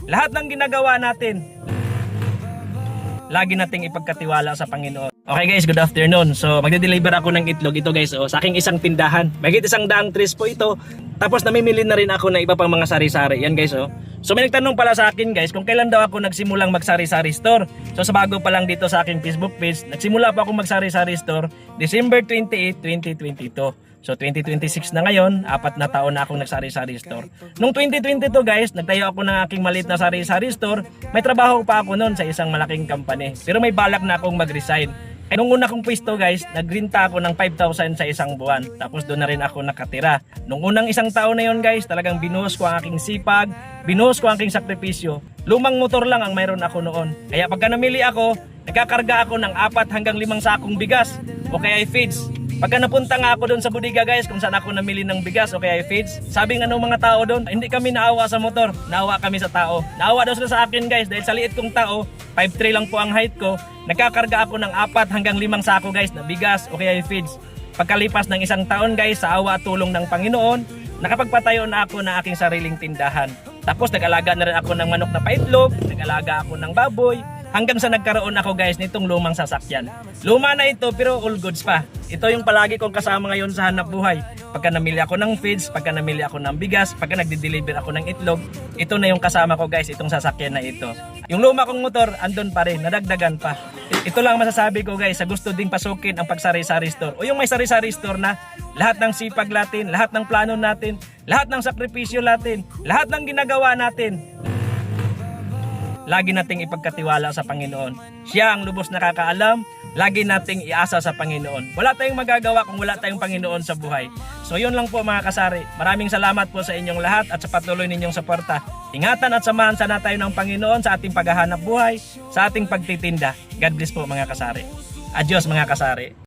lahat ng ginagawa natin, lagi nating ipagkatiwala sa Panginoon. Okay guys, good afternoon. So magde-deliver ako ng itlog. Ito guys, sa aking isang tindahan. Mahigit 100 trees po ito. Tapos namimili na rin ako ng iba pang mga sari-sari. Yan guys. So may nagtanong pala sa akin guys kung kailan daw ako nagsimulang magsari-sari store. So sa bago pa lang dito sa aking Facebook page, nagsimula pa ako magsari-sari store December 28, 2022. So 2026 na ngayon, 4 na taon na akong nagsari-sari store. Nung 2022 guys, nagtayo ako ng aking maliit na sari-sari store. May trabaho pa ako noon sa isang malaking company. Pero may balak na akong mag-resign. Nung una kong pwesto guys, nagrinta ako ng 5,000 sa isang buwan. Tapos doon na rin ako nakatira. Nung unang isang taon na yon guys, talagang binuhos ko ang aking sipag, binuhos ko ang aking sakripisyo. Lumang motor lang ang mayroon ako noon. Kaya pagka namili ako, nagkakarga ako ng 4 hanggang 5 sakong bigas o kaya feeds. Pagka napunta nga ako doon sa bodega guys, kung saan ako namili ng bigas o kaya feeds, sabi nga ng mga tao doon, hindi kami naawa sa motor, naawa kami sa tao. Naawa daw sila sa akin guys, dahil sa liit kong tao, 5'3" lang po ang height ko, nagkakarga ako ng 4 hanggang 5 sako guys na bigas o kaya feeds. Pagkalipas ng isang taon guys, sa awa at tulong ng Panginoon, nakapagpatayo na ako ng aking sariling tindahan. Tapos nag-alaga na rin ako ng manok na paitlog, nag-alaga ako ng baboy, hanggang sa nagkaroon ako guys nitong lumang sasakyan. Luma na ito pero all goods pa. Ito yung palagi kong kasama ngayon sa hanap buhay. Pagka namili ako ng feeds, pagka namili ako ng bigas, pagka nagde-deliver ako ng itlog, ito na yung kasama ko guys, itong sasakyan na ito. Yung luma kong motor, andun pa rin, nadagdagan pa. Ito lang masasabi ko guys, sa gusto ding pasukin ang pagsari-sari store. O yung may sari-sari store na lahat ng sipag natin, lahat ng plano natin, lahat ng sakripisyo natin, lahat ng ginagawa natin, lagi nating ipagkatiwala sa Panginoon. Siya ang lubos nakakaalam, lagi nating iasa sa Panginoon. Wala tayong magagawa kung wala tayong Panginoon sa buhay. So yun lang po mga kasari. Maraming salamat po sa inyong lahat at sa patuloy ninyong suporta. Ingatan at samahan sana tayo ng Panginoon sa ating paghahanap buhay, sa ating pagtitinda. God bless po mga kasari. Adios mga kasari.